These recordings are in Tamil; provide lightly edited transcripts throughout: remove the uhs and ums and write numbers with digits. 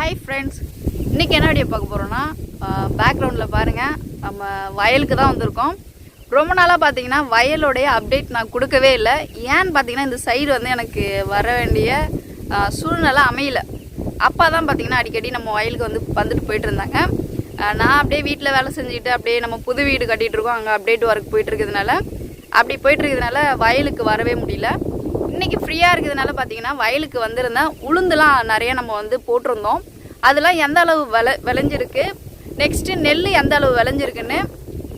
ஹாய் ஃப்ரெண்ட்ஸ், இன்றைக்கி என்ன வீடியோ பார்க்க போகிறோன்னா பேக்ரவுண்டில் பாருங்கள், நம்ம வயலுக்கு தான் வந்திருக்கோம். ரொம்ப நாளாக பார்த்தீங்கன்னா வயலோடைய அப்டேட் நான் கொடுக்கவே இல்லை. ஏன்னு பார்த்தீங்கன்னா இந்த சைடு வந்து எனக்கு வர வேண்டிய சூழ்நிலை அமையலை. அப்பா தான் பார்த்தீங்கன்னா அடிக்கடி நம்ம வயலுக்கு வந்துட்டு போயிட்டு இருந்தாங்க. நான் அப்படியே வீட்டில் வேலை செஞ்சுக்கிட்டு அப்படியே நம்ம புது வீடு கட்டிகிட்டு இருக்கோம், அங்கே அப்டேட் ஒர்க் போயிட்டுருக்கிறதுனால வயலுக்கு வரவே முடியல. இன்றைக்கி ஃப்ரீயாக இருக்கிறதுனால பார்த்தீங்கன்னா வயலுக்கு வந்திருந்தேன். உளுந்துலாம் நிறைய நம்ம போட்டிருந்தோம். அதெல்லாம் எந்த அளவு விளைஞ்சிருக்கு, நெக்ஸ்ட்டு நெல் எந்த அளவு விளைஞ்சிருக்குன்னு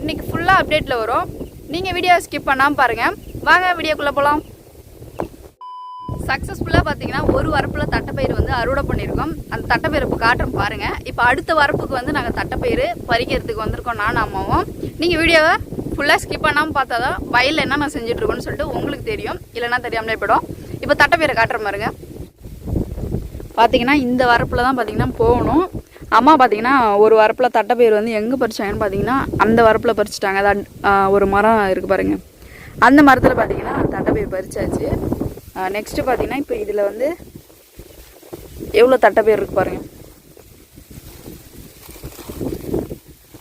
இன்றைக்கி ஃபுல்லாக அப்டேட்டில் வரும். நீங்கள் வீடியோ ஸ்கிப் பண்ணாமல் பாருங்கள். வாங்க வீடியோக்குள்ளே போகலாம். சக்ஸஸ்ஃபுல்லாக பார்த்தீங்கன்னா ஒரு வரப்பில் தட்டைப்பயிர் அறுவடை பண்ணியிருக்கோம். அந்த தட்டைப்பயிரை இப்போ காட்டுறோம் பாருங்கள். இப்போ அடுத்த வரப்புக்கு நாங்கள் தட்டைப்பயிர் பறிக்கிறதுக்கு வந்திருக்கோம், நானும் அம்மாவும். நீங்கள் வீடியோவை ஃபுல்லாக ஸ்கிப் பண்ணாமல் பார்த்தா தான் வயலில் என்ன நான் செஞ்சுட்ருக்கோன்னு சொல்லிட்டு உங்களுக்கு தெரியும், இல்லைன்னா தெரியாமலே போய்டும். இப்போ தட்டைப்பயிரை காட்டுற பாருங்க. பார்த்தீங்கன்னா இந்த வரப்பில் தான் பார்த்தீங்கன்னா போகணும். அம்மா பார்த்தீங்கன்னா ஒரு வரப்பில் தட்டைப்பயிர் எங்கே பறிச்சாங்கன்னு பார்த்தீங்கன்னா அந்த வரப்பில் பறிச்சிட்டாங்க. அது ஒரு மரம் இருக்குது பாருங்கள், அந்த மரத்தில் பார்த்தீங்கன்னா தட்டைப்பயிர் பறிச்சாச்சு. நெக்ஸ்ட்டு பார்த்தீங்கன்னா இப்போ இதில் எவ்வளோ தட்டைப்பயிர் இருக்குது பாருங்கள்.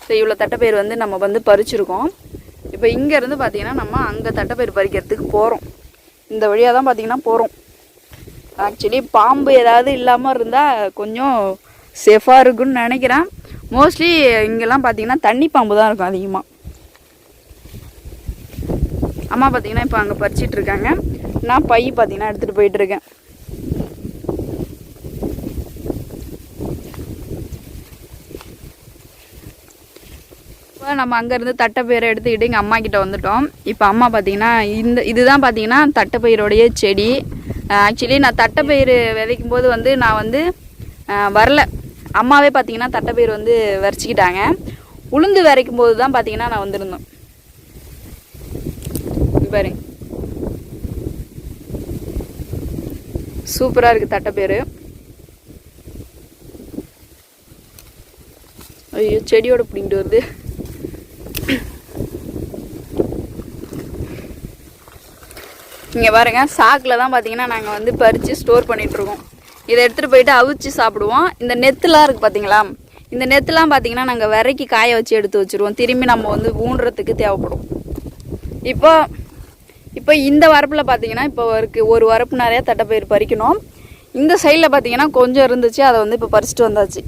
ஸோ இவ்வளோ தட்டைப்பயிர் நம்ம பறிச்சிருக்கோம். இப்போ இங்கேருந்து பார்த்தீங்கன்னா நம்ம அங்கே தட்டைப்பயிர் பறிக்கிறதுக்கு போகிறோம். இந்த வழியாக தான் பார்த்தீங்கன்னா போகிறோம். ஆக்சுவலி பாம்பு ஏதாவது இல்லாமல் இருந்தால் கொஞ்சம் சேஃபாக இருக்குன்னு நினைக்கிறேன். மோஸ்ட்லி இங்கெல்லாம் பார்த்தீங்கன்னா தண்ணி பாம்பு தான் இருக்கும் அதிகமாக. அம்மா பார்த்தீங்கன்னா இப்போ அங்கே பறிச்சிட்டு இருக்காங்க. நான் பை பார்த்தீங்கன்னா எடுத்துகிட்டு போயிட்டுருக்கேன். நம்ம அங்கேருந்து தட்டைப்பயிரை எடுத்துக்கிட்டு எங்கள் அம்மா கிட்ட வந்துட்டோம். இப்போ அம்மா பார்த்தீங்கன்னா இதுதான் பார்த்தீங்கன்னா தட்டைப்பயிரோடைய செடி. ஆக்சுவலி நான் தட்டைப்பயிர் விதைக்கும் போது நான் வரல. அம்மாவே பார்த்தீங்கன்னா தட்டைப்பயிர் விதைச்சிக்கிட்டாங்க. உளுந்து விதைக்கும் போது தான் பார்த்தீங்கன்னா நான் வந்திருந்தோம். பாரு, சூப்பராக இருக்குது தட்டைப்பயிர். ஐயோ, செடியோட பிடிங்கிட்டு வருது. இங்கே பாருங்கள், சாக்கில் தான் பார்த்தீங்கன்னா நாங்கள் பறித்து ஸ்டோர் பண்ணிகிட்ருக்கோம். இதை எடுத்துகிட்டு போயிட்டு அவிச்சு சாப்பிடுவோம். இந்த நெத்துலாம் இருக்குது பார்த்தீங்களா, இந்த நெத்துலாம் பார்த்தீங்கன்னா நாங்கள் விரைக்கி காய வச்சு எடுத்து வச்சுருவோம். திரும்பி நம்ம ஊன்றதுக்கு தேவைப்படும். இப்போ இந்த வரப்பில் பார்த்தீங்கன்னா இப்போ ஒரு வரப்பு நிறையா தட்டைப்பயிர் பறிக்கணும். இந்த சைடில் பார்த்தீங்கன்னா கொஞ்சம் இருந்துச்சு, அதை இப்போ பறிச்சுட்டு வந்தாச்சு.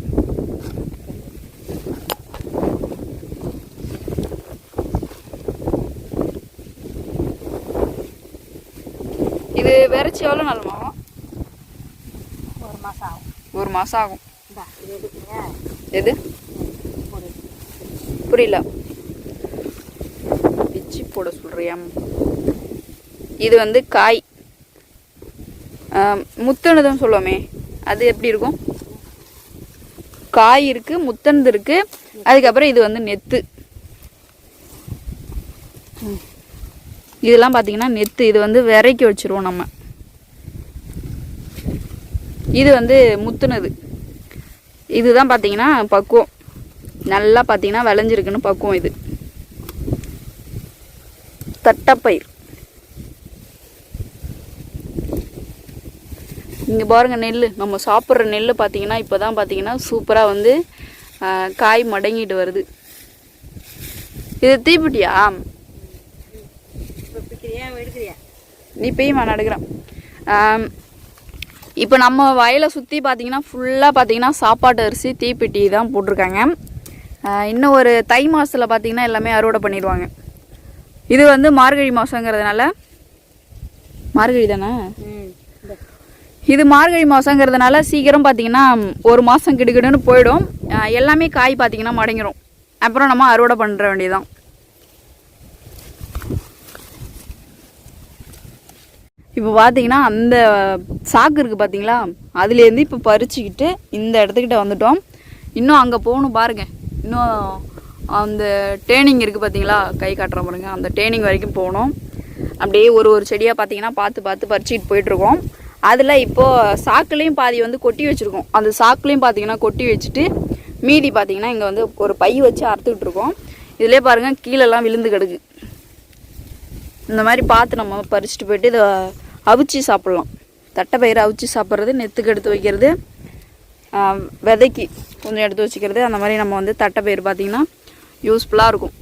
இது விரைச்சி எவ்வளோ நாள் ஆகும்? ஒரு மாதம் ஆகும். எது புரியல? பிச்சு போட சொல்றியா? இது காய் முத்தனதுன்னு சொல்லுவோமே, அது எப்படி இருக்கும்? காய் இருக்கு, முத்தனது இருக்கு, அதுக்கப்புறம் இது நெத்து. இதெல்லாம் பார்த்தீங்கன்னா நெத்து. இது விரைக்கி வச்சுருவோம் நம்ம. இது முத்துனது. இதுதான் பார்த்தீங்கன்னா பக்குவம். நல்லா பார்த்தீங்கன்னா விளைஞ்சிருக்குன்னு பக்குவம். இது தட்டைப்பயிர். இங்கே பாருங்கள், நெல் நம்ம சாப்பிட்ற நெல் பார்த்தீங்கன்னா இப்போ தான் பார்த்தீங்கன்னா சூப்பராக காய் மடங்கிட்டு வருது. இது தீப்பிட்டியா? நீ பெய்யுமா? நான் எடுக்கிறேன். இப்போ நம்ம வயலை சுற்றி பார்த்தீங்கன்னா ஃபுல்லாக பார்த்தீங்கன்னா சாப்பாட்டு அரிசி தீப்பெட்டி தான் போட்டிருக்காங்க. இன்னும் ஒரு தை மாதத்தில் பார்த்தீங்கன்னா எல்லாமே அறுவடை பண்ணிடுவாங்க. இது மார்கழி மாதங்கிறதுனால, மார்கழி தானே இது, மார்கழி மாதங்கிறதுனால சீக்கிரம் பார்த்தீங்கன்னா ஒரு மாதம் கிடுக்கிடுன்னு போயிடும். எல்லாமே காய் பார்த்தீங்கன்னா மடங்கிடும். அப்புறம் நம்ம அறுவடை பண்ணுற வேண்டியதுதான். இப்போ பார்த்தீங்கன்னா அந்த சாக்கு இருக்குது பார்த்தீங்களா, அதுலேருந்து இப்போ பறிச்சுக்கிட்டு இந்த இடத்துக்கிட்ட வந்துட்டோம். இன்னும் அங்கே போகணும் பாருங்கள். இன்னும் அந்த டேர்னிங் இருக்குது பார்த்தீங்களா, கை காட்டுற பாருங்க, அந்த டேர்னிங் வரைக்கும் போகணும். அப்படியே ஒரு செடியாக பார்த்தீங்கன்னா பார்த்து பறிச்சுக்கிட்டு போயிட்டுருக்கோம். அதில் இப்போது சாக்குலேயும் பாதி கொட்டி வச்சுருக்கோம். அந்த சாக்குலேயும் பார்த்தீங்கன்னா கொட்டி வச்சுட்டு மீதி பார்த்தீங்கன்னா இங்கே ஒரு பை வச்சு அறுத்துக்கிட்டு இருக்கோம். இதிலே பாருங்கள் கீழெல்லாம் விழுந்து கிடக்கு. இந்த மாதிரி பார்த்து நம்ம பறிச்சுட்டு போயிட்டு இதை அவிச்சு சாப்பிட்லாம். தட்டைப்பயிரை அவிச்சு சாப்பிட்றது, நெத்துக்கு எடுத்து வைக்கிறது, விதைக்கு கொஞ்சம் எடுத்து வச்சுக்கிறது. அந்த மாதிரி நம்ம வந்து தட்டைப்பயிறு பார்த்திங்கன்னா யூஸ்ஃபுல்லாக இருக்கும்.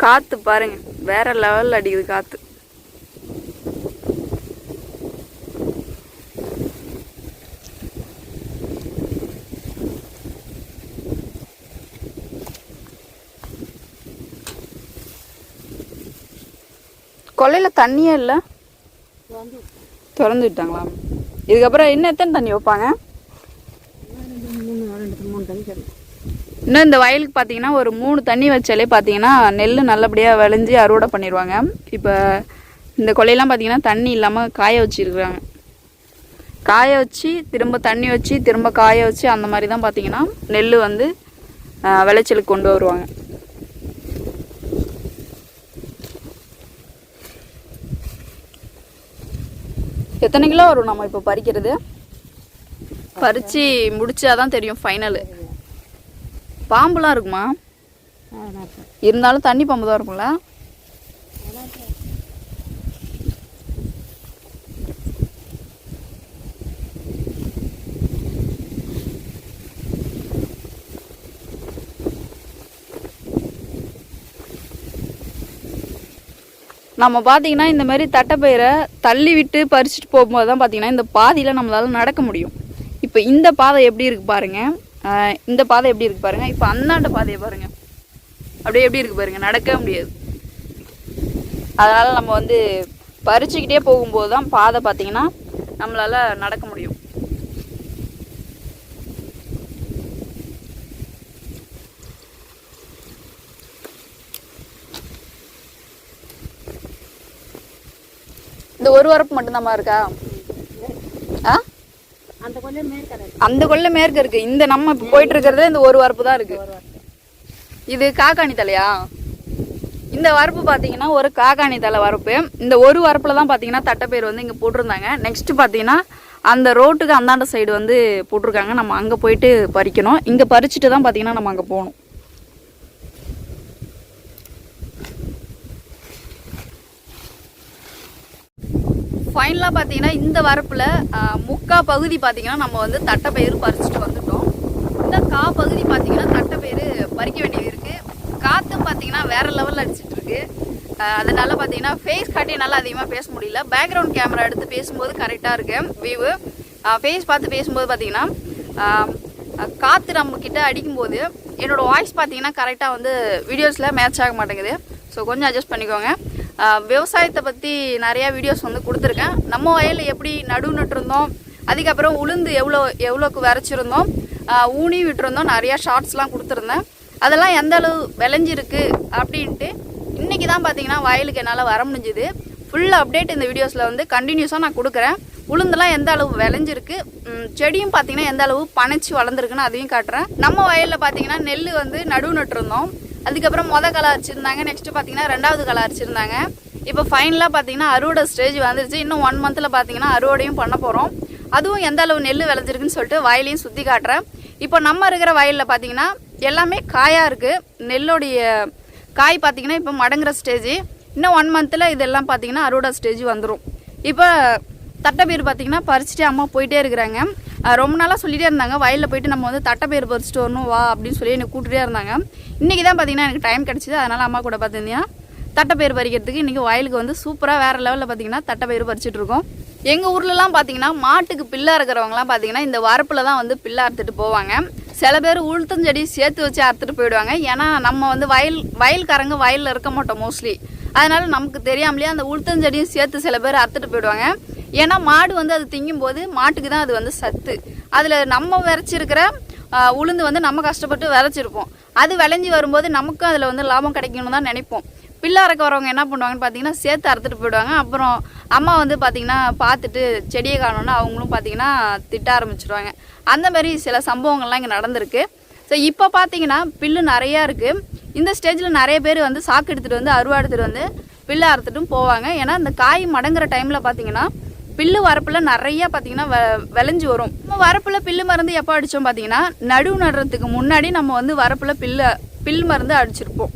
காற்று பாருங்க, வேற லெவலில் அடிக்குது காற்று. கொல்லையில் தண்ணியே இல்லை, திறந்து விட்டாங்களா? இதுக்கப்புறம் இன்னும் எத்தனை தண்ணி வைப்பாங்க? இன்னும் இந்த வயலுக்கு பார்த்தீங்கன்னா ஒரு 3 தண்ணி வச்சாலே பார்த்தீங்கன்னா நெல் நல்லபடியாக விளைஞ்சி அறுவடை பண்ணிடுவாங்க. இப்போ இந்த கொல்லையெல்லாம் பார்த்தீங்கன்னா தண்ணி இல்லாமல் காய வச்சுருக்குறாங்க. காய வச்சு திரும்ப தண்ணி வச்சு திரும்ப காய வச்சு அந்த மாதிரி தான் பார்த்தீங்கன்னா நெல் வந்து விளைச்சலுக்கு கொண்டு வருவாங்க. எத்தனை கிலோ வரும் நம்ம இப்போ பறிக்கிறது? பறித்து முடிச்சாதான் தெரியும் ஃபைனலு. பாம்புலாம் இருக்குமா? இருந்தாலும் தண்ணி பாம்பு தான் இருக்கும்ல. நம்ம பார்த்தீங்கன்னா இந்த மாதிரி தட்டைப்பயிரை தள்ளி விட்டு பறிச்சுட்டு போகும்போது தான் பார்த்தீங்கன்னா இந்த பாதையில் நம்மளால் நடக்க முடியும். இப்போ இந்த பாதை எப்படி இருக்குது பாருங்கள், இந்த பாதை எப்படி இருக்குது பாருங்கள். இப்போ அந்தாண்ட பாதையை பாருங்கள், அப்படியே எப்படி இருக்குது பாருங்கள், நடக்கவே முடியாது. அதனால் நம்ம வந்து பறிச்சுக்கிட்டே போகும்போது தான் பாதை பார்த்தீங்கன்னா நம்மளால் நடக்க முடியும். இந்த ஒரு வரப்பு மட்டும்தான் இருக்கா? அந்த கொல்லை மேற்கு இருக்கு. இந்த நம்ம இப்போ போயிட்டு இருக்கிறது இந்த ஒரு வரப்பு தான் இருக்கு. இது காக்காணி தலையா? இந்த வரப்பு பார்த்தீங்கன்னா ஒரு காக்காணி தலை வரப்பு. இந்த ஒரு வரப்புல தான் பார்த்தீங்கன்னா தட்டைப்பயிர் வந்து இங்கே போட்டிருந்தாங்க. நெக்ஸ்ட் பார்த்தீங்கன்னா அந்த ரோட்டுக்கு அந்தாண்ட சைடு வந்து போட்டிருக்காங்க. நம்ம அங்கே போயிட்டு பறிக்கணும். இங்கே பறிச்சுட்டு தான் பார்த்தீங்கன்னா நம்ம அங்கே போகணும். ஃபைனலாக பார்த்தீங்கன்னா இந்த வரப்பில் முக்கால் பகுதி பார்த்தீங்கன்னா நம்ம வந்து தட்டைப்பயிறு பறிச்சுட்டு வந்துட்டோம். இந்த பகுதி பார்த்தீங்கன்னா தட்டைப்பயிறு பறிக்க வேண்டியது இருக்குது. காற்றும் பார்த்தீங்கன்னா வேறு லெவலில் அடிச்சிட்டு இருக்கு. அதனால பார்த்தீங்கன்னா ஃபேஸ் காட்டி நல்லா அதிகமாக பேச முடியல. பேக்ரவுண்ட் கேமரா எடுத்து பேசும்போது கரெக்டாக இருக்கு வியூவு. ஃபேஸ் பார்த்து பேசும்போது பார்த்தீங்கன்னா காற்று நம்மக்கிட்ட அடிக்கும்போது என்னோடய வாய்ஸ் பார்த்தீங்கன்னா கரெக்டாக வந்து வீடியோஸில் மேட்ச் ஆக மாட்டேங்குது. ஸோ கொஞ்சம் அட்ஜஸ்ட் பண்ணிக்கோங்க. விவசாயத்தை பற்றி நிறையா வீடியோஸ் வந்து கொடுத்துருக்கேன். நம்ம வயலில் எப்படி நட்டுருந்தோம், அதுக்கப்புறம் உளுந்து எவ்வளோக்கு விரைச்சிருந்தோம், ஊனி விட்டுருந்தோம், நிறையா ஷார்ட்ஸ்லாம் கொடுத்துருந்தேன். அதெல்லாம் எந்த அளவு விளைஞ்சிருக்கு அப்படின்ட்டு இன்றைக்கி தான் பார்த்தீங்கன்னா வயலுக்கு என்னால் வர முடிஞ்சுது. ஃபுல் அப்டேட் இந்த வீடியோஸில் வந்து கண்டினியூஸாக நான் கொடுக்குறேன். உளுந்தெல்லாம் எந்த அளவு விளைஞ்சிருக்கு, செடியும் பார்த்தீங்கன்னா எந்த அளவு பனைச்சி வளர்ந்துருக்குன்னு அதையும் காட்டுறேன். நம்ம வயலில் பார்த்தீங்கன்னா நெல் வந்து நட்டுருந்தோம். அதுக்கப்புறம் களை அரிச்சிருந்தாங்க. நெக்ஸ்ட்டு பார்த்தீங்கன்னா 2வது களை அரிச்சிருந்தாங்க. இப்போ ஃபைனலாக பார்த்தீங்கன்னா அறுவடை ஸ்டேஜ் வந்துருச்சு. இன்னும் 1 மந்தில் பார்த்தீங்கன்னா அறுவடையும் பண்ண போகிறோம். அதுவும் எந்த அளவு நெல் விளைஞ்சிருக்குன்னு சொல்லிட்டு வயலையும் சுற்றி காட்டுறேன். இப்போ நம்ம இருக்கிற வயலில் பார்த்தீங்கன்னா எல்லாமே காயாக இருக்குது. நெல்லுடைய காய் பார்த்தீங்கன்னா இப்போ மடங்குற ஸ்டேஜ். இன்னும் 1 மந்தில் இதெல்லாம் பார்த்தீங்கன்னா அறுவடை ஸ்டேஜ் வந்துடும். இப்போ தட்டைப்பயிறு பார்த்தீங்கன்னா பறிச்சுட்டு அம்மா போயிட்டே இருக்கிறாங்க. ரொம்ப நாளாக சொல்லிகிட்டே இருந்தாங்க வயலில் போயிட்டு நம்ம வந்து தட்டைப்பயிறு பறிச்சுட்டு வரணும் வா அப்படின்னு சொல்லி என்னை கூப்பிட்டுட்டே இருந்தாங்க. இன்றைக்கி தான் பார்த்தீங்கன்னா எனக்கு டைம் கிடச்சிது. அதனால் அம்மா கூட பார்த்தீங்கன்னா தட்டைப்பயிறு பறிக்கிறதுக்கு இன்றைக்கி வயலுக்கு வந்து சூப்பராக வேறு லெவலில் பார்த்தீங்கன்னா தட்டைப்பயிறு பறிச்சுட்ருக்கோம். எங்கள் ஊர்லலாம் பார்த்தீங்கன்னா மாட்டுக்கு பில்லா இருக்கிறவங்களாம் பார்த்தீங்கன்னா இந்த வரப்பில் தான் வந்து பில்லா அறுத்துட்டு போவாங்க. சில பேர் உளுத்தஞ்செடி சேர்த்து வச்சு அறுத்துட்டு போயிடுவாங்க. ஏன்னா நம்ம வந்து வயல்காரங்க வயலில் இருக்க மாட்டோம் மோஸ்ட்லி. அதனால் நமக்கு தெரியாமலேயே அந்த உளுத்தஞ்செடியும் சேர்த்து சில பேர் அறுத்துட்டு போயிடுவாங்க. ஏன்னா மாடு வந்து அது திங்கும்போது மாட்டுக்கு தான் அது வந்து சத்து. அதில் நம்ம விரைச்சிருக்கிற உளுந்து வந்து நம்ம கஷ்டப்பட்டு விரைச்சிருப்போம். அது விளைஞ்சி வரும்போது நமக்கும் அதில் வந்து லாபம் கிடைக்கணும்னு தான் நினைப்போம். பில்லா அறுக்க வரவங்க என்ன பண்ணுவாங்கன்னு பார்த்தீங்கன்னா சேர்த்து அறுத்துட்டு போயிடுவாங்க. அப்புறம் அம்மா வந்து பார்த்திங்கன்னா பார்த்துட்டு செடியை காணோன்னா அவங்களும் பார்த்திங்கன்னா திட்ட ஆரம்பிச்சிடுவாங்க. அந்த மாதிரி சில சம்பவங்கள்லாம் இங்கே நடந்திருக்கு. ஸோ இப்போ பார்த்தீங்கன்னா பில்லு நிறையா இருக்குது. இந்த ஸ்டேஜில் நிறைய பேர் வந்து சாக்கு எடுத்துகிட்டு வந்து அருவா எடுத்துகிட்டு வந்து பில்லு அறுத்துட்டும் போவாங்க. ஏன்னா இந்த காய் மடங்குற டைமில் பார்த்தீங்கன்னா பில்லு வரப்பில் நிறையா பார்த்தீங்கன்னா விளைஞ்சி வரும். நம்ம வரப்பில் பில்லு மருந்து எப்போ அடித்தோம் பார்த்தீங்கன்னா நடுவு நடுறதுக்கு முன்னாடி நம்ம வந்து வரப்பில் பில் மருந்து அடிச்சிருப்போம்.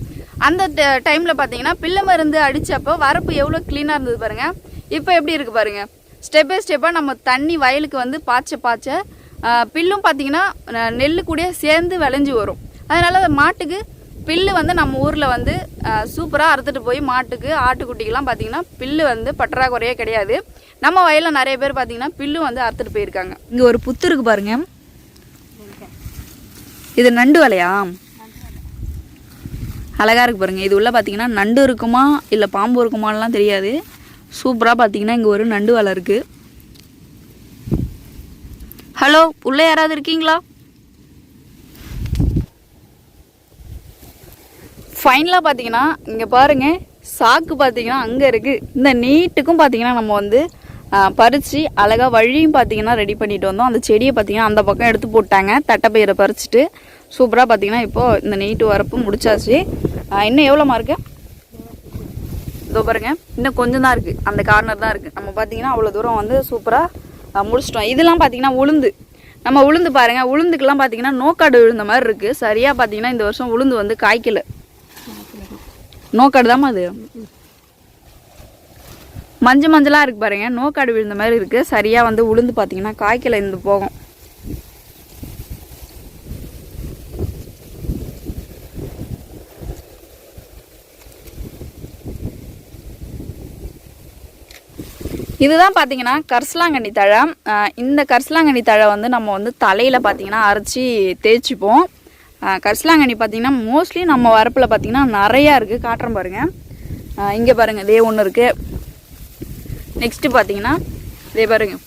அந்த டைமில் பார்த்தீங்கன்னா பில்லு மருந்து அடித்தப்போ வரப்பு எவ்வளோ க்ளீனாக இருந்தது பாருங்கள். இப்போ எப்படி இருக்குது பாருங்கள். ஸ்டெப் பை ஸ்டெப்பாக நம்ம தண்ணி வயலுக்கு வந்து பாய்ச்ச பில்லும் பார்த்தீங்கன்னா நெல்லு கூட சேர்ந்து விளைஞ்சி வரும். அதனால் மாட்டுக்கு பில்லு வந்து நம்ம ஊரில் வந்து சூப்பராக அறுத்துட்டு போய் மாட்டுக்கு ஆட்டுக்குட்டிக்கெலாம் பார்த்தீங்கன்னா பில்லு வந்து பற்றாக்குறையே கிடையாது. நம்ம வயலில் நிறைய பேர் பார்த்தீங்கன்னா பில்லு வந்து அறுத்துட்டு போயிருக்காங்க. இங்கே ஒரு புத்து இருக்கு பாருங்க. இது நண்டு வலையா? அழகாக இருக்குது பாருங்கள். இது உள்ள பார்த்தீங்கன்னா நண்டு இருக்குமா இல்லை பாம்பு இருக்குமாலாம் தெரியாது. சூப்பராக பார்த்தீங்கன்னா இங்கே ஒரு நண்டு வலை இருக்குது. ஹலோ, உள்ளே யாராவது இருக்கீங்களா? ஃபைனலாக பார்த்தீங்கன்னா இங்கே பாருங்கள், சாக்கு பார்த்தீங்கன்னா அங்கே இருக்குது. இந்த நீட்டுக்கும் பார்த்தீங்கன்னா நம்ம வந்து பறித்து அழகாக வழியும் பார்த்தீங்கன்னா ரெடி பண்ணிட்டு வந்தோம். அந்த செடியை பார்த்தீங்கன்னா அந்த பக்கம் எடுத்து போட்டாங்க. தட்டைப்பயிரை பறிச்சுட்டு சூப்பராக பார்த்தீங்கன்னா இப்போது இந்த நீட்டு வரப்பு முடிச்சாச்சு. இன்னும் எவ்வளோமா இருக்குது? இதோ பாருங்க, இன்னும் கொஞ்சம் தான் இருக்குது. அந்த கார்னர் தான் இருக்குது. நம்ம பார்த்தீங்கன்னா அவ்வளோ தூரம் வந்து சூப்பராக முடிச்சிட்டோம். இதெல்லாம் பார்த்தீங்கன்னா உளுந்து, நம்ம உளுந்து பாருங்கள். உளுந்துக்கெல்லாம் பார்த்தீங்கன்னா நோக்காடு விழுந்த மாதிரி இருக்குது. சரியாக பார்த்தீங்கன்னா இந்த வருஷம் உளுந்து வந்து காய்க்கல. நோக்காடு தாம்மா அது, மஞ்சளாக இருக்குது பாருங்கள். நோக்காடு விழுந்த மாதிரி இருக்குது. சரியாக வந்து உளுந்து பார்த்தீங்கன்னா காய்க்கல இந்த போகும். இதுதான் பார்த்தீங்கன்னா கரிசலாங்கண்ணி தழை. இந்த கரிசலாங்கண்ணி தழை வந்து நம்ம வந்து தலையில் பார்த்தீங்கன்னா அரைச்சி தேய்ச்சிப்போம். கரிசலாங்கண்ணி பார்த்தீங்கன்னா மோஸ்ட்லி நம்ம வரப்பில் பார்த்தீங்கன்னா நிறையா இருக்குது. காட்டுறேன் பாருங்கள். இங்கே பாருங்கள், இதே ஒன்று இருக்குது. நெக்ஸ்ட்டு பார்த்தீங்கன்னா இதே பாருங்கள்,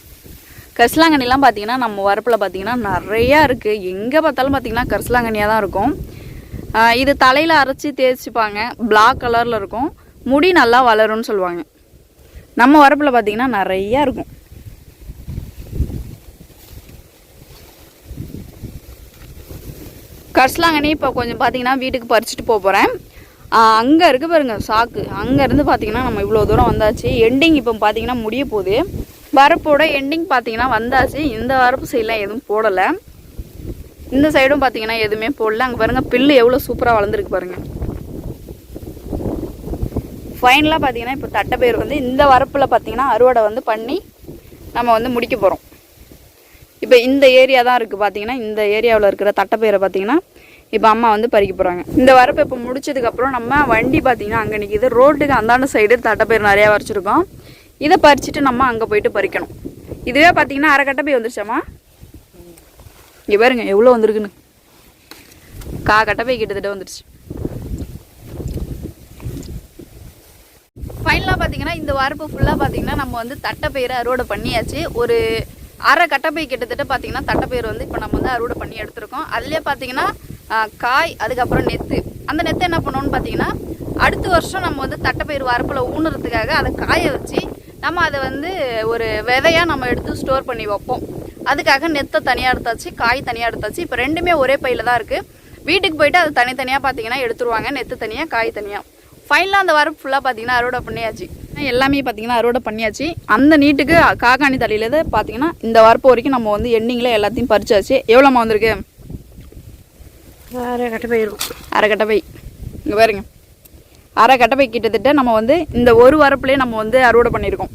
கரிசலாங்கண்ணிலாம் பார்த்தீங்கன்னா நம்ம வரப்பில் பார்த்தீங்கன்னா நிறையா இருக்குது. எங்கே பார்த்தாலும் பார்த்தீங்கன்னா கரிசலாங்கண்ணியாக தான் இருக்கும். இது தலையில் அரைச்சி தேய்ச்சிப்பாங்க. பிளாக் கலரில் இருக்கும். முடி நல்லா வளரும்னு சொல்லுவாங்க. நம்ம வரப்பில் பார்த்தீங்கன்னா நிறையா இருக்கும். கரிசலாங்கண்ணி இப்போ கொஞ்சம் பார்த்தீங்கன்னா வீட்டுக்கு பறிச்சுட்டு போகிறேன். அங்கே இருக்குது பாருங்கள் சாக்கு. அங்கேருந்து பார்த்தீங்கன்னா நம்ம இவ்வளோ தூரம் வந்தாச்சு. எண்டிங் இப்போ பார்த்தீங்கன்னா முடிய போகுது. வரப்போட எண்டிங் பார்த்தீங்கன்னா வந்தாச்சு. இந்த வரப்பு சைடெலாம் எதுவும் போடலை. இந்த சைடும் பார்த்தீங்கன்னா எதுவுமே போடல. அங்கே பாருங்கள் பில்லு எவ்வளோ சூப்பராக வளர்ந்துருக்கு பாருங்கள். ஃபைனலாக பார்த்தீங்கன்னா இப்போ தட்டைப்பயிர் வந்து இந்த வரப்பில் பார்த்தீங்கன்னா அறுவடை வந்து பண்ணி நம்ம வந்து முடிக்க போகிறோம். இப்போ இந்த ஏரியா தான் இருக்குது பார்த்தீங்கன்னா. இந்த ஏரியாவில் இருக்கிற தட்டைப்பயிரை பார்த்தீங்கன்னா இப்போ அம்மா வந்து பறிக்க போகிறாங்க. இந்த வரப்பை இப்போ முடிச்சதுக்கப்புறம் நம்ம வண்டி பார்த்தீங்கன்னா அங்கே நிற்கிது. ரோட்டுக்கு அந்தாண்ட சைடு தட்டைப்பயிர் நிறையா வரைச்சிருக்கோம். இதை பறிச்சுட்டு நம்ம அங்கே போயிட்டு பறிக்கணும். இதுவே பார்த்தீங்கன்னா அரை கட்டப்பை வந்துருச்சாம்மா. இங்கே பாருங்க எவ்வளோ வந்திருக்குன்னு. கட்டப்பை கிட்டத்தட்ட வந்துருச்சு. ஃபைனலாக பார்த்தீங்கன்னா இந்த வரப்பு ஃபுல்லாக பார்த்தீங்கன்னா நம்ம வந்து தட்டைப்பயிரை அறுவடை பண்ணியாச்சு. ஒரு அரை கட்டப்பை கிட்டத்தட்ட பார்த்தீங்கன்னா தட்டைப்பயிர் வந்து இப்போ நம்ம வந்து அறுவடை பண்ணி எடுத்துருக்கோம். அதுலேயே பார்த்தீங்கன்னா காய், அதுக்கப்புறம் நெத்து. அந்த நெத்தை என்ன பண்ணோன்னு பார்த்தீங்கன்னா அடுத்த வருஷம் நம்ம வந்து தட்டைப்பயிர் வரப்பில் ஊனுறதுக்காக அதை காய வச்சு நம்ம அதை வந்து ஒரு விதையாக நம்ம எடுத்து ஸ்டோர் பண்ணி வைப்போம். அதுக்காக நெத்தை தனியாக எடுத்தாச்சு, காய் தனியாக எடுத்தாச்சு. இப்போ ரெண்டுமே ஒரே பையில் தான் இருக்குது. வீட்டுக்கு போயிட்டு அது தனித்தனியாக பார்த்தீங்கன்னா எடுத்துருவாங்க. நெத்து தனியாக, காய் தனியாக. ஃபைனலாக அந்த வரப்பு ஃபுல்லாக பார்த்தீங்கன்னா அறுவடை பண்ணியாச்சு. எல்லாமே பார்த்தீங்கன்னா அறுவடை பண்ணியாச்சு. அந்த நீட்டுக்கு காக்காணி தலையில பார்த்தீங்கன்னா இந்த வரப்பு வரைக்கும் நம்ம வந்து எண்டிங்கில் எல்லாத்தையும் பறிச்சாச்சு. எவ்வளோமா வந்திருக்கு? அரை கட்டப்பை இருக்கும். அரை கட்டப்பை. இங்கே பாருங்க, அரை கட்டப்பை கிட்டத்தட்ட நம்ம வந்து இந்த ஒரு வரப்புலேயே நம்ம வந்து அறுவடை பண்ணியிருக்கோம்.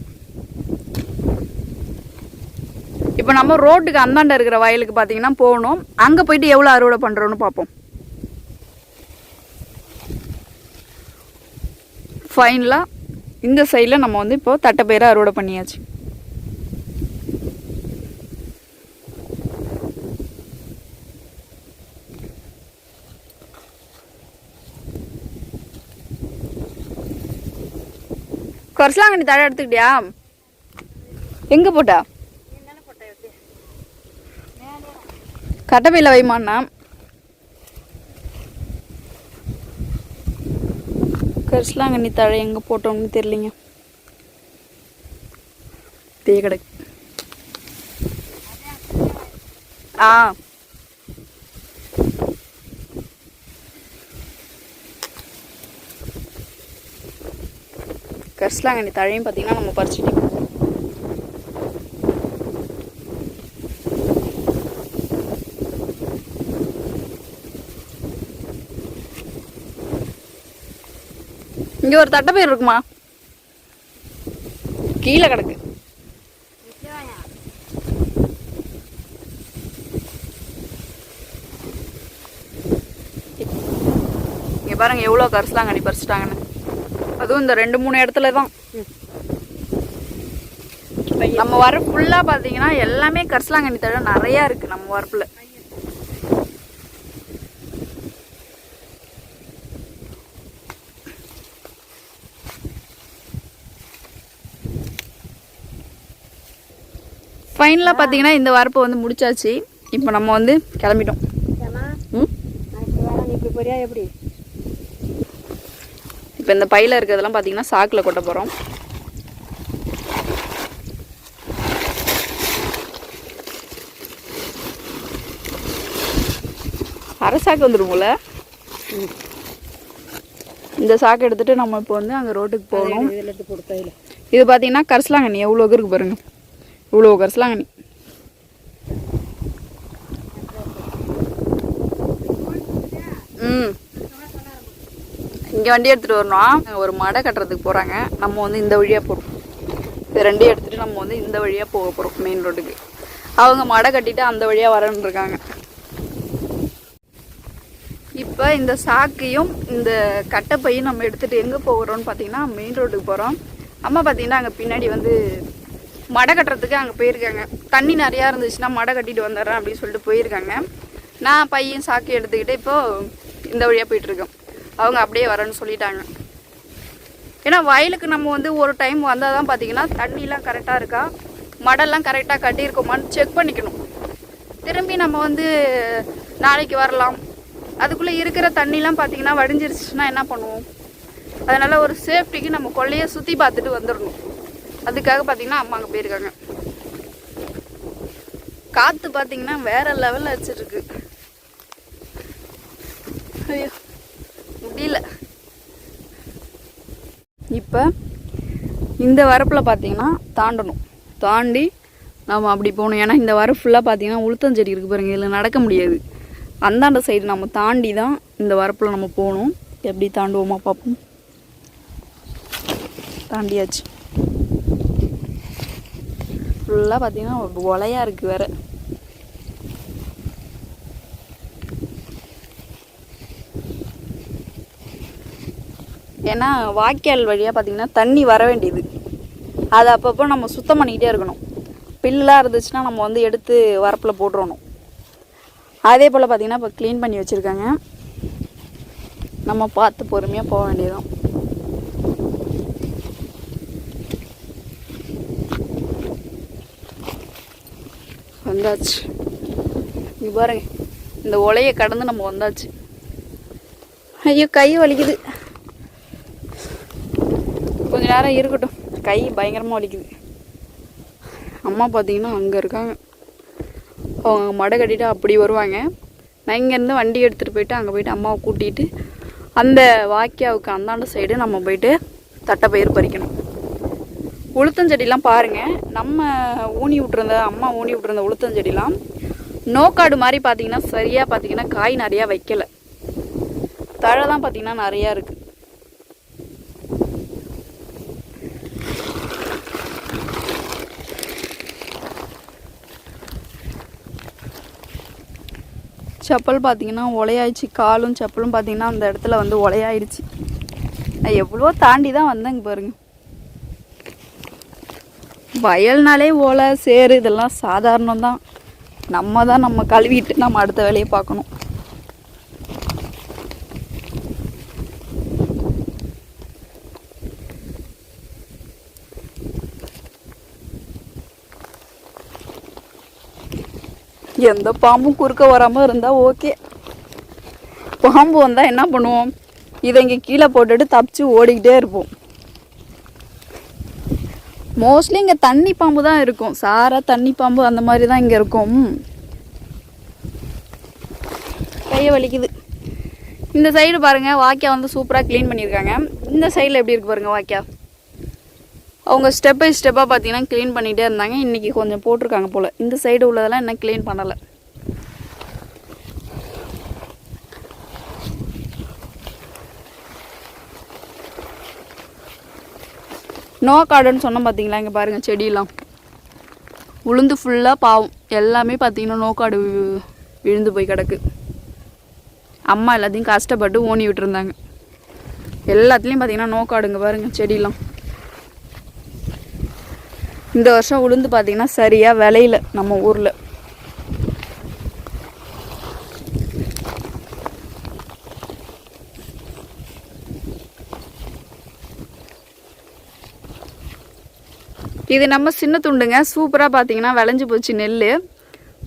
இப்போ நம்ம ரோட்டுக்கு அந்தாண்ட இருக்கிற வயலுக்கு பார்த்தீங்கன்னா போகணும். அங்கே போயிட்டு எவ்வளோ அறுவடை பண்ணுறோன்னு பார்ப்போம். ஃபைனலாக இந்த சைடில் நம்ம வந்து இப்போது தட்டைப்பயிரை அறுவடை பண்ணியாச்சு. கரிசலாங்கண்ணி தழை எடுத்துக்கிட்டியா? எங்கே போட்டா? கட்டப்பையில் வைமான்னா. கரிசலாங்கண்ணி தழை எங்கே போட்டோம்னு தெரியலிங்க. தேக்கடை. கரிசலாங்கண்ணி தழையும் பார்த்தீங்கன்னா நம்ம பறிச்சுட்டோம். இங்கே ஒரு தட்டைப்பயிர் இருக்குமா, கீழே கிடக்கு. இங்கே பாருங்க எவ்வளோ கரிசலாங்கண்ணி பறிச்சிட்டாங்கன்னு. அதுவும் இந்த 2-3 இடத்துல தான். நம்ம வரப்பு ஃபுல்லாக பார்த்தீங்கன்னா எல்லாமே கரிசலாங்கண்ணி தழை நிறையா இருக்குது நம்ம வரப்பில். ஃபைனலாக பார்த்தீங்கன்னா இந்த வரப்பை வந்து முடிச்சாச்சு. இப்போ நம்ம வந்து கிளம்பிட்டோம். எப்படி இப்போ இந்த பையில் இருக்கிறதெல்லாம் பார்த்தீங்கன்னா சாக்கில் கொட்ட போகிறோம். அரை சாக்கு வந்துடும்ல. இந்த சாக்கு எடுத்துகிட்டு நம்ம இப்போ வந்து அங்கே ரோட்டுக்கு போகணும். இது பார்த்தீங்கன்னா கரிசலாங்கண்ணி எவ்வளோ இருக்கு பாருங்க, இவ்வளோ கரிசலாங்கண்ணி. இங்கே வண்டி எடுத்துகிட்டு வரணும். ஒரு மடை கட்டுறதுக்கு போகிறாங்க. நம்ம வந்து இந்த வழியாக போகிறோம். இது 2 எடுத்துகிட்டு நம்ம வந்து இந்த வழியாக போக போகிறோம் மெயின் ரோட்டுக்கு. அவங்க மடை கட்டிட்டு அந்த வழியாக வரன்னு இருக்காங்க. இப்போ இந்த சாக்கையும் இந்த கட்டைப்பையும் நம்ம எடுத்துகிட்டு எங்கே போகிறோம்னு பார்த்தீங்கன்னா மெயின் ரோட்டுக்கு போகிறோம். அம்மா பார்த்தீங்கன்னா அங்கே பின்னாடி வந்து மடை கட்டுறதுக்கு அங்கே போயிருக்காங்க. தண்ணி நிறையா இருந்துச்சுன்னா மடை கட்டிட்டு வந்துடுறேன் அப்படின்னு சொல்லிட்டு போயிருக்காங்க. நான் பையன் சாக்கை எடுத்துக்கிட்டு இப்போது இந்த வழியாக போயிட்டுருக்கோம். அவங்க அப்படியே வரேன்னு சொல்லிட்டாங்க. ஏன்னா வயலுக்கு நம்ம வந்து ஒரு டைம் வந்தால் தான் பார்த்தீங்கன்னா தண்ணிலாம் கரெக்டாக இருக்கா, மடெல்லாம் கரெக்டாக கட்டியிருக்கோமான்னு செக் பண்ணிக்கணும். திரும்பி நம்ம வந்து நாளைக்கு வரலாம். அதுக்குள்ளே இருக்கிற தண்ணிலாம் பார்த்தீங்கன்னா வடிஞ்சிருச்சுன்னா என்ன பண்ணுவோம்? அதனால் ஒரு சேஃப்டிக்கு நம்ம கொள்ளையை சுற்றி பார்த்துட்டு வந்துடணும். அதுக்காக பார்த்தீங்கன்னா அம்மா அங்கே போயிருக்காங்க. காற்று பார்த்தீங்கன்னா வேற லெவலில் அடிச்சிட்ருக்கு. ஐயோ முடியல. இப்போ இந்த வரப்பில் பார்த்தீங்கன்னா தாண்டணும். தாண்டி நம்ம அப்படி போகணும். ஏன்னா இந்த வரப்பு ஃபுல்லாக பார்த்தீங்கன்னா உளுத்தஞ்செடி இருக்குது பாருங்க, இதில் நடக்க முடியாது. அந்தாண்ட சைடு நம்ம தாண்டி தான் இந்த வரப்பில் நம்ம போகணும். எப்படி தாண்டுவோமா பார்ப்போம். தாண்டியாச்சு. ஃபுல்லாக பார்த்தீங்கன்னா ஒலையாக இருக்குது வேறு. ஏன்னா வாய்க்கால் வழியாக பார்த்தீங்கன்னா தண்ணி வர வேண்டியது. அதை அப்பப்போ நம்ம சுத்தம் பண்ணிக்கிட்டே இருக்கணும். பில்லாம் இருந்துச்சுன்னா நம்ம வந்து எடுத்து வரப்பில் போட்டுறணும். அதே போல் பார்த்தீங்கன்னா இப்போ க்ளீன் பண்ணி வச்சுருக்காங்க. நம்ம பார்த்து பொறுமையாக போக வேண்டியதுதான். வந்தாச்சு. இங்கே பாருங்க, இந்த ஒலையை கடந்து நம்ம வந்தாச்சு. ஐயோ கை வலிக்குது. கொஞ்ச நேரம் இருக்கட்டும், கை பயங்கரமாக வலிக்குது. அம்மா பார்த்தீங்கன்னா அங்கே இருக்காங்க. அவங்க மடை கட்டிட்டு அப்படி வருவாங்க. நான் இங்கேருந்து வண்டி எடுத்துகிட்டு போயிட்டு அங்கே போயிட்டு அம்மாவை கூட்டிகிட்டு அந்த வாய்க்காவுக்கு அந்தாண்ட சைடு நம்ம போயிட்டு தட்டைப்பயிர் பறிக்கணும். உளுத்தஞ்செடிலாம் பாருங்கள், நம்ம ஊனி விட்டுருந்த அம்மா ஊனி விட்டுருந்த உளுத்தஞ்செடிலாம் நோக்காடு மாதிரி பார்த்தீங்கன்னா சரியாக பார்த்தீங்கன்னா காய் நிறையா வைக்கலை. தழை தான் பார்த்தீங்கன்னா நிறையா இருக்குது. செப்பல் பார்த்தீங்கன்னா ஒலையாயிடுச்சு. காலும் செப்பலும் பார்த்தீங்கன்னா அந்த இடத்துல வந்து ஒலையாயிடுச்சு. நான் எவ்வளோ தாண்டி தான் வந்தேங்க பாருங்க. வயல்னாலே ஓலை சேரு இதெல்லாம் சாதாரணம் தான். நம்ம தான் நம்ம கழுவிட்டு நம்ம அடுத்த வேலையை பார்க்கணும். எந்த பாம்பும் குறுக்க வராமல் இருந்தால் ஓகே. பாம்பு வந்தால் என்ன பண்ணுவோம்? இதை இங்கே கீழே போட்டுட்டு தப்பிச்சு ஓடிக்கிட்டே இருப்போம். மோஸ்ட்லி இங்கே தண்ணி பாம்பு தான் இருக்கும். சாரா தண்ணி பாம்பு அந்த மாதிரி தான் இங்கே இருக்கும். கையை வலிக்குது. இந்த சைடு பாருங்கள், வாய்க்கா வந்து சூப்பராக க்ளீன் பண்ணியிருக்காங்க. இந்த சைடில் எப்படி இருக்குது பாருங்கள் வாய்க்கா. அவங்க ஸ்டெப் பை ஸ்டெப்பாக பார்த்தீங்கன்னா க்ளீன் பண்ணிகிட்டே இருந்தாங்க. இன்றைக்கி கொஞ்சம் போட்டிருக்காங்க போல். இந்த சைடு உள்ளதெல்லாம் இன்னும் க்ளீன் பண்ணலை. நோக்காடுன்னு சொன்னோம் பார்த்தீங்களா, இங்கே பாருங்கள் செடியெல்லாம் உளுந்து ஃபுல்லாக பாவம் எல்லாமே பார்த்தீங்கன்னா நோக்காடு விழுந்து போய் கிடக்கு. அம்மா எல்லாத்தையும் கஷ்டப்பட்டு ஓனி விட்டுருந்தாங்க. எல்லாத்துலேயும் பார்த்தீங்கன்னா நோக்காடுங்க பாருங்கள் செடியெல்லாம். இந்த வருஷம் உளுந்து பார்த்தீங்கன்னா சரியாக விளையில நம்ம ஊரில். இது நம்ம சின்ன துண்டுங்க. சூப்பராக பார்த்தீங்கன்னா விளைஞ்சி போச்சு நெல்.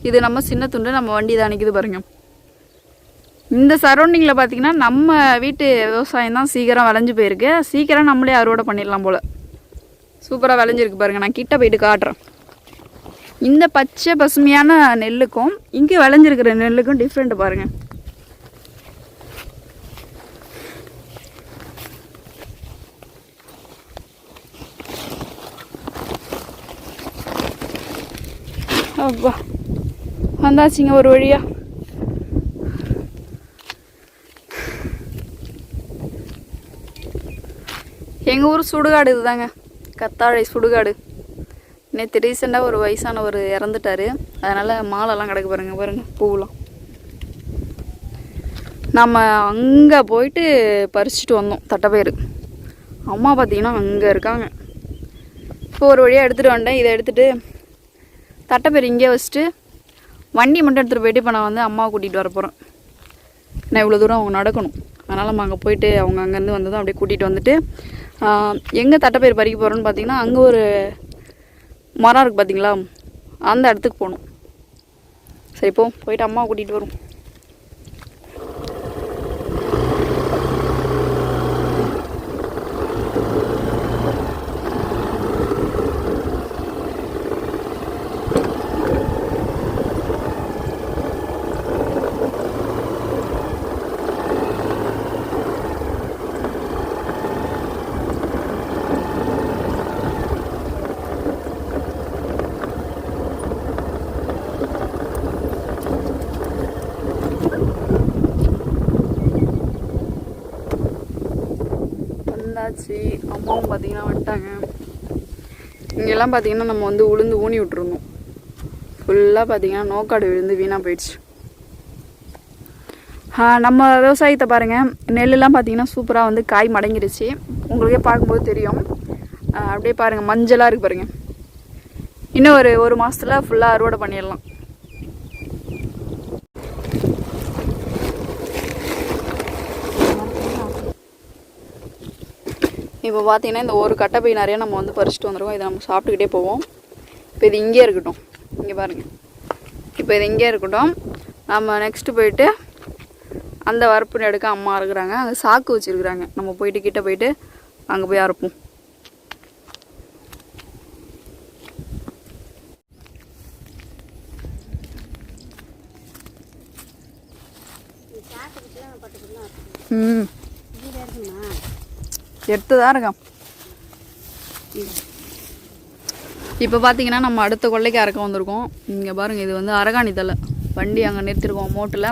இது நம்ம சின்ன துண்டு, நம்ம வண்டி தான் நிற்கிது பாருங்க. இந்த சரௌண்டிங்கில் பார்த்தீங்கன்னா நம்ம வீட்டு விவசாயம் தான் சீக்கிரம் விளைஞ்சி போயிருக்கு. சீக்கிரம் நம்மளே அறுவடை பண்ணிடலாம் போல். சூப்பராக விளைஞ்சிருக்கு பாருங்கள். நான் கிட்ட போயிட்டு காட்டுறேன். இந்த பச்சை பசுமையான நெல்லுக்கும் இங்கே விளைஞ்சிருக்கிற நெல்லுக்கும் டிஃப்ரெண்ட் பாருங்கள். அப்பா வந்தாச்சுங்க ஒரு வழியா. எங்கள் ஊர் சுடுகாடு இதுதாங்க, கத்தாழை சுடுகாடு. நேற்று ரீசெண்டாக ஒரு வயசானவர் இறந்துட்டார். அதனால் மாலைலாம் கிடக்கு பாருங்க பூவெலாம். நம்ம அங்கே போயிட்டு பறிச்சுட்டு வந்தோம் தட்டைப்பயிறு. அம்மா பார்த்தீங்கன்னா அங்கே இருக்காங்க. இப்போ ஒரு வழியாக எடுத்துகிட்டு வந்துட்டேன். இதை எடுத்துகிட்டு தட்டைப்பயிறு இங்கே வச்சுட்டு வண்டி மட்டும் எடுத்துகிட்டு போயிட்டு இப்போ நான் வந்து அம்மாவை கூட்டிகிட்டு வர போகிறேன். நான் இவ்வளோ தூரம் அவங்க நடக்கணும். அதனால் நம்ம அங்கே போயிட்டு அவங்க அங்கேருந்து வந்ததும் அப்படியே கூட்டிகிட்டு வந்துட்டு எங்கே தட்டைப்பயிறு பறிக்க போகிறோன்னு பார்த்தீங்கன்னா அங்கே ஒரு மரம் இருக்குது பார்த்தீங்களா, அந்த இடத்துக்கு போகணும். சரி போயிட்டு அம்மாவை கூட்டிகிட்டு வரும். அம்மாவும் பார்த்தீங்கன்னா வந்துட்டாங்க. இங்கெல்லாம் பார்த்தீங்கன்னா நம்ம வந்து உளுந்து ஊனி விட்டுருந்தோம். ஃபுல்லாக பார்த்தீங்கன்னா நோக்காடு விழுந்து வீணாக போயிடுச்சு. நம்ம விவசாயத்தை பாருங்கள், நெல்லெலாம் பார்த்தீங்கன்னா சூப்பராக வந்து காய் மடங்கிடுச்சு. உங்களுக்கே பார்க்கும்போது தெரியும். அப்படியே பாருங்கள் மஞ்சளாக இருக்குது பாருங்கள். இன்னும் ஒரு மாதத்தில் ஃபுல்லாக அறுவடை பண்ணிடலாம். இப்போ பார்த்தீங்கன்னா இந்த ஒரு கட்டைப்பை நிறையா நம்ம வந்து பறிச்சுட்டு வந்துடுவோம். இதை நம்ம சாப்பிட்டுக்கிட்டே போவோம். இப்போ இது இங்கே இருக்கட்டும். இங்கே பாருங்கள், இப்போ இது இங்கே இருக்கட்டும். நம்ம நெக்ஸ்ட்டு போயிட்டு அந்த வரப்பு எடுக்க அம்மா இருக்கிறாங்க. அங்கே சாக்கு வச்சுருக்குறாங்க. நம்ம போயிட்டு கிட்டே போயிட்டு அங்கே போய் அறுப்போம். எடுத்துதான் இருக்கான். இப்போ பார்த்தீங்கன்னா நம்ம அடுத்த கொள்ளைக்கு அறக்க வந்திருக்கோம். இங்கே பாருங்கள், இது வந்து அரகாணி தலை. வண்டி அங்கே நிறுத்திருக்கோம் மோட்டில்.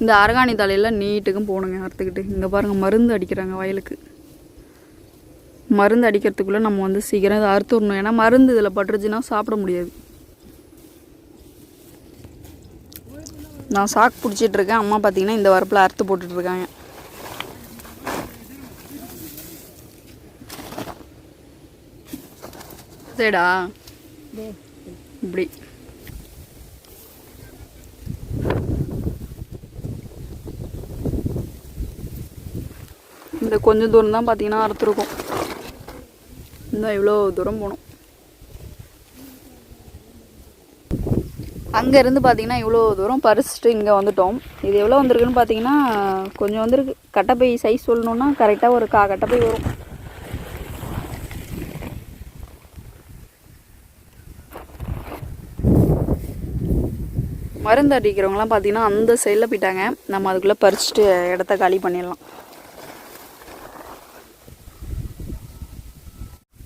இந்த அரகாணி தலையில் நீட்டுக்கும் போகணுங்க அறுத்துக்கிட்டு. இங்கே பாருங்கள் மருந்து அடிக்கிறாங்க வயலுக்கு. மருந்து அடிக்கிறதுக்குள்ளே நம்ம வந்து சீக்கிரம் இதை அறுத்து விடணும். ஏன்னா மருந்து இதில் பட்டுருச்சுன்னா சாப்பிட முடியாது. நான் சாக்கு பிடிச்சிட்ருக்கேன். அம்மா பார்த்தீங்கன்னா இந்த வரப்பில் அறுத்து போட்டுட்ருக்காங்க. சரிடா இப்படி இந்த கொஞ்சம் தூரம் தான் பார்த்தீங்கன்னா அறுத்துருக்கோம். இந்த இவ்வளோ தூரம் போகணும். அங்கேருந்து பார்த்தீங்கன்னா இவ்வளோ தூரம் பறிச்சுட்டு இங்கே வந்துட்டோம். இது எவ்வளோ வந்திருக்குன்னு பார்த்தீங்கன்னா கொஞ்சம் வந்துருக்கு. கட்டைப்பை சைஸ் சொல்லணுன்னா கரெக்டாக ஒரு கட்டைப்பை வரும். மருந்து அடிக்கிறவங்களாம் பார்த்தீங்கன்னா அந்த சைடில் போயிட்டாங்க. நம்ம அதுக்குள்ளே பறிச்சுட்டு இடத்த காலி பண்ணிடலாம்.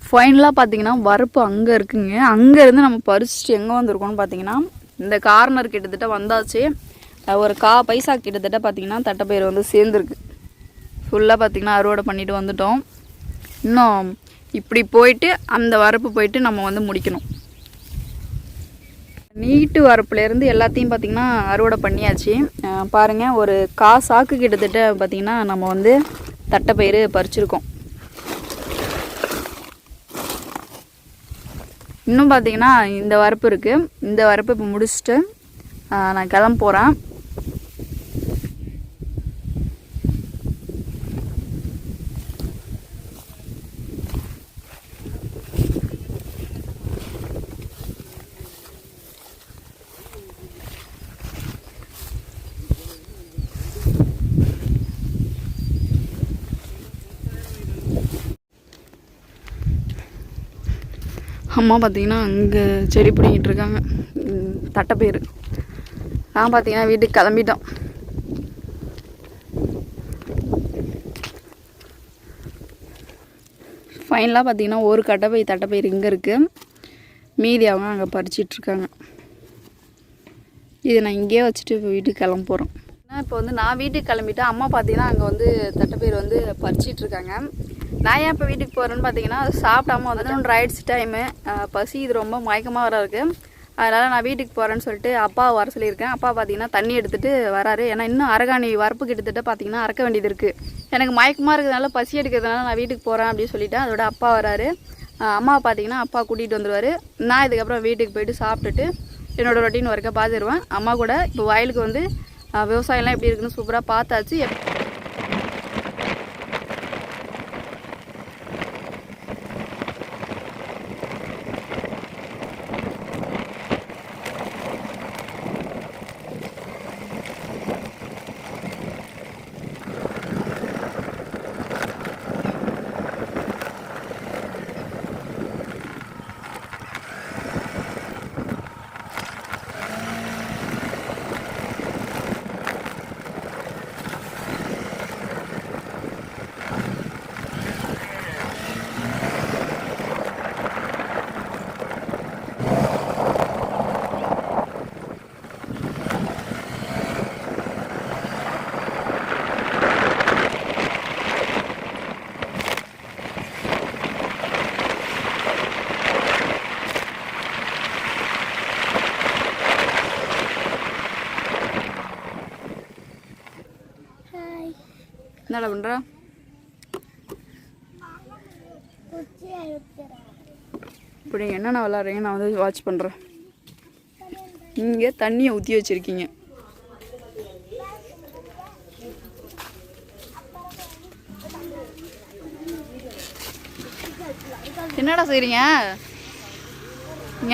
ஃபைனலாக பார்த்தீங்கன்னா வரப்பு அங்கே இருக்குங்க. அங்கேருந்து நம்ம பறிச்சுட்டு எங்கே வந்திருக்கோம்னு பார்த்தீங்கன்னா இந்த கார்னர் கிட்டத்தட்ட வந்தாச்சு. ஒரு பைசா கிட்டத்தட்ட பார்த்தீங்கன்னா தட்டைப்பயிறு வந்து சேர்ந்துருக்கு. ஃபுல்லாக பார்த்தீங்கன்னா அறுவடை பண்ணிட்டு வந்துட்டோம். இன்னும் இப்படி போயிட்டு அந்த வரப்பு போயிட்டு நம்ம வந்து முடிக்கணும். நீட்டு வரப்புலேருந்து எல்லாத்தையும் பார்த்திங்கன்னா அறுவடை பண்ணியாச்சு. பாருங்கள், ஒரு சாக்கு கிட்டத்தட்ட பார்த்திங்கன்னா நம்ம வந்து தட்டைப்பயிறு பறிச்சிருக்கோம். இன்னும் பார்த்திங்கன்னா இந்த வரப்பு இருக்குது. இந்த வரப்பு இப்போ முடிச்சுட்டு நான் கிளம்ப போகிறேன். அம்மா பார்த்திங்கன்னா அங்கே செடி பிடிங்கிட்டு இருக்காங்க, தட்டைப்பயிறு. நான் பார்த்திங்கன்னா வீட்டுக்கு கிளம்பிட்டோம். ஃபைனலாக பார்த்திங்கன்னா ஒரு தட்டைப்பயிறு இங்கே இருக்குது, மீதி அவங்க அங்கே பறிச்சிட்ருக்காங்க. இது நான் இங்கேயே வச்சுட்டு இப்போ வீட்டுக்கு கிளம்ப போகிறோம். இப்போ வந்து நான் வீட்டுக்கு கிளம்பிட்டேன். அம்மா பார்த்திங்கன்னா அங்கே வந்து தட்டைப்பயிறு வந்து பறிச்சிட்ருக்காங்க. நான் ஏன் இப்போ வீட்டுக்கு போகிறேன்னு பார்த்தீங்கன்னா, அது சாப்பிடாம வந்து 1 ஆயிடுச்சு டைமு. பசி இது ரொம்ப மயக்கமாக வர இருக்குது. அதனால் நான் வீட்டுக்கு போகிறேன்னு சொல்லிட்டு அப்பா வர சொல்லியிருக்கேன். அப்பா பார்த்தீங்கன்னா தண்ணி எடுத்துகிட்டு வராரு. ஏன்னா இன்னும் அரகாணி வரப்பு கிட்டத்தட்ட பார்த்தீங்கன்னா அறக்க வேண்டியது இருக்குது. எனக்கு மயக்கமாக இருக்கிறதுனால பசி எடுக்கிறதுனால நான் வீட்டுக்கு போகிறேன் அப்படின்னு சொல்லிவிட்டேன். அதோட அப்பா வராரு. அம்மாவை பார்த்தீங்கன்னா அப்பா கூட்டிகிட்டு வந்துடுவார். நான் இதுக்கப்புறம் வீட்டுக்கு போயிட்டு சாப்பிட்டுட்டு என்னோடய ரொட்டீன் ஒர்க்கை பார்த்துருவேன். அம்மா கூட இப்போ வயலுக்கு வந்து விவசாயம்லாம் எப்படி இருக்குன்னு சூப்பராக பார்த்தாச்சு. என்னடா பண்ணுற? இப்படி என்னென்ன விளாட்றீங்க நான் வந்து வாட்ச் பண்ணுறேன். இங்கே தண்ணியை ஊற்றி வச்சுருக்கீங்க. என்னடா செய்கிறீங்க?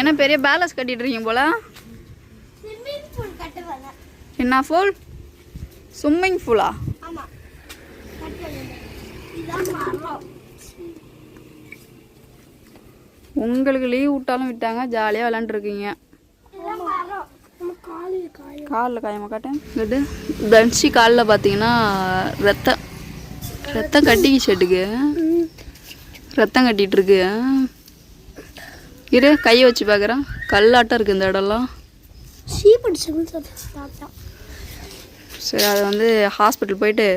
என்ன பெரிய பேலன்ஸ் கட்டிட்டு இருக்கீங்க போல. என்ன ஃபுல் ஸ்விம்மிங் பூலா? உங்களுக்கு லீவ் விட்டாலும் விட்டாங்க, ஜாலியாக விளாண்டுருக்கீங்க. காலில் காயமா காட்டேன். கேட்டு தன்ஷி காலில் பார்த்தீங்கன்னா ரத்தம் கட்டிக்கு செட்டுக்கு ரத்தம் கட்டிகிட்டு இருக்கு. இரு கையை வச்சு பார்க்குறேன். கல்லாட்டம் இருக்குது இந்த இடம்லாம். சரி, அதை வந்து ஹாஸ்பிட்டல் போயிட்டு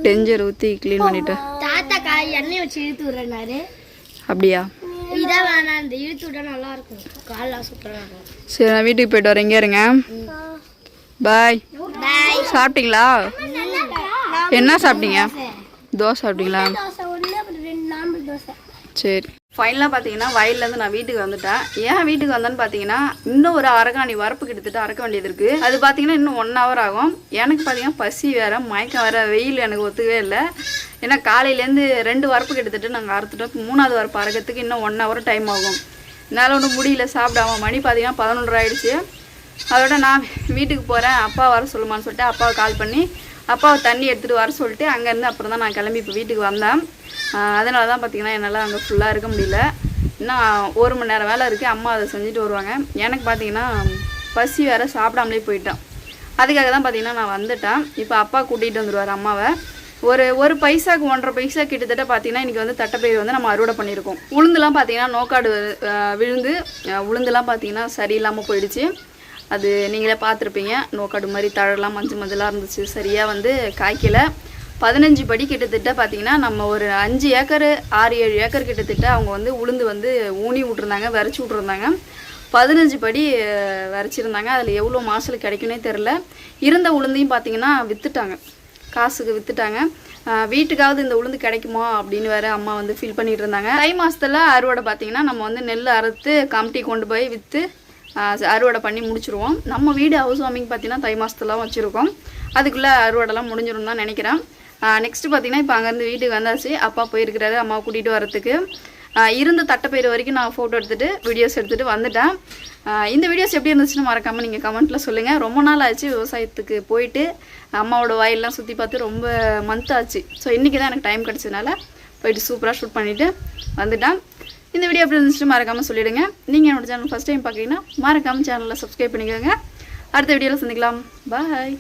டெஞ்சர் ஊற்றி க்ளீன் பண்ணிட்டு தாத்தா எண்ணெய் வச்சு இழுத்து விடுறாரு. அப்படியா? இதான் வேணாம், இந்த இழுத்து விட நல்லா இருக்கும், காலெலாம் சூப்பராக இருக்கும். சரி, நான் வீட்டுக்கு போயிட்டு வரேன். இங்கே இருங்க. பாய். சாப்பிட்டீங்களா? என்ன சாப்பிட்டீங்க? தோசை சாப்பிட்டீங்களா? சரி. ஃபைனலாக பார்த்தீங்கன்னா வயல்லேருந்து நான் வீட்டுக்கு வந்துட்டேன். ஏன் வீட்டுக்கு வந்தேன்னு பார்த்தீங்கன்னா, இன்னும் ஒரு அரகாணி வரப்பு கிட்டத்தட்ட அறக்க வேண்டியது இருக்குது. அது பார்த்தீங்கன்னா இன்னும் 1 hour ஆகும். எனக்கு பார்த்தீங்கன்னா பசி வேறு, மயக்கம் வேறு, வெயில் எனக்கு ஒத்துக்கவே இல்லை. ஏன்னா காலையிலேருந்து 2 வரப்பு கிட்டத்தட்ட நாங்கள் அறுத்துட்டோம். 3வது வரப்பு அறக்கிறதுக்கு இன்னும் 1 hour டைம் ஆகும். என்னால் ஒன்றும் முடியல சாப்பிடாம. மணி பார்த்தீங்கன்னா 11 ஆகிடுச்சு. அதோட நான் வீட்டுக்கு போகிறேன், அப்பா வர சொல்லுமான்னு சொல்லிட்டு அப்பாவை கால் பண்ணி அப்பாவை தண்ணி எடுத்துகிட்டு வர சொல்லிட்டு அங்கேருந்து அப்புறம் தான் நான் கிளம்பி இப்போ வீட்டுக்கு வந்தேன். அதனால தான் பார்த்திங்கன்னா என்னால் அங்கே ஃபுல்லாக இருக்க முடியல. இன்னும் 1 மணி நேரம் வேலை இருக்குது. அம்மா அதை செஞ்சுட்டு வருவாங்க. எனக்கு பார்த்திங்கன்னா பசி வேறு, சாப்பிடாமலே போயிட்டேன். அதுக்காக தான் பார்த்திங்கன்னா நான் வந்துட்டேன். இப்போ அப்பா கூட்டிகிட்டு வந்துடுவார் அம்மாவை. ஒரு பைசாக்கு 1.5 பைசா கிட்டத்தட்ட பார்த்திங்கன்னா இன்றைக்கி வந்து தட்டைப்பயிறு வந்து நம்ம அறுவடை பண்ணியிருக்கோம். உளுந்துலாம் பார்த்திங்கன்னா நோக்காடு விழுந்து உளுந்துலாம் பார்த்திங்கன்னா சரியில்லாமல் போயிடுச்சு. அது நீங்களே பார்த்துருப்பீங்க. நோக்காடு மாதிரி தழலாம் மஞ்சள் மஞ்சளாக இருந்துச்சு, சரியாக வந்து காய்க்கலை. 15 படி கிட்டத்தட்ட பார்த்தீங்கன்னா நம்ம ஒரு 5 ஏக்கர் 6-7 ஏக்கர் கிட்டத்தட்ட அவங்க வந்து உளுந்து வந்து ஊனி விட்ருந்தாங்க, விரைச்சி விட்ருந்தாங்க. 15 படி விரைச்சிருந்தாங்க. அதில் எவ்வளோ மாதத்தில் கிடைக்குன்னே தெரில. இருந்த உளுந்தையும் பார்த்தீங்கன்னா விற்றுட்டாங்க, காசுக்கு விற்றுட்டாங்க. வீட்டுக்காவது இந்த உளுந்து கிடைக்குமா அப்படின்னு வேறு அம்மா வந்து ஃபீல் பண்ணிகிட்டு இருந்தாங்க. தை மாதத்தில் அறுவடை பார்த்திங்கன்னா நம்ம வந்து நெல் அறுத்து கமிட்டி கொண்டு போய் விற்று அறுவடை பண்ணி முடிச்சுருவோம். நம்ம வீடு ஹவுஸ் வார்மிங் பார்த்திங்கன்னா தை மாதத்துலாம் வச்சுருக்கோம். அதுக்குள்ளே அறுவடைலாம் முடிஞ்சிடும் தான் நினைக்கிறேன். நெக்ஸ்ட்டு பார்த்திங்கன்னா இப்போ அங்கேருந்து வீட்டுக்கு வந்தாச்சு. அப்பா போயிருக்கிறாரு அம்மாவை கூட்டிகிட்டு வரத்துக்கு. இருந்த தட்டைப்பயிறு வரைக்கும் நான் ஃபோட்டோ எடுத்துகிட்டு வீடியோஸ் எடுத்துகிட்டு வந்துட்டேன். இந்த வீடியோஸ் எப்படி இருந்துச்சுன்னு மறக்காமல் நீங்கள் கமெண்ட்டில் சொல்லுங்கள். ரொம்ப நாள் ஆச்சு விவசாயத்துக்கு போயிட்டு அம்மாவோட வயல்லாம் சுற்றி பார்த்து ரொம்ப மந்த் ஆச்சு. ஸோ இன்றைக்கி தான் எனக்கு டைம் கிடச்சதுனால போயிட்டு சூப்பராக ஷூட் பண்ணிவிட்டு வந்துட்டேன். இந்த வீடியோ எப்படி இருந்துச்சுன்னு மறக்காமல் சொல்லிவிடுங்க. நீங்கள் என்னோடய சேனல் ஃபஸ்ட் டைம் பார்க்குறீங்கன்னா மறக்காமல் சேனலில் சப்ஸ்கிரைப் பண்ணிக்கோங்க. அடுத்த வீடியோவில் சந்திக்கலாம். பாய்.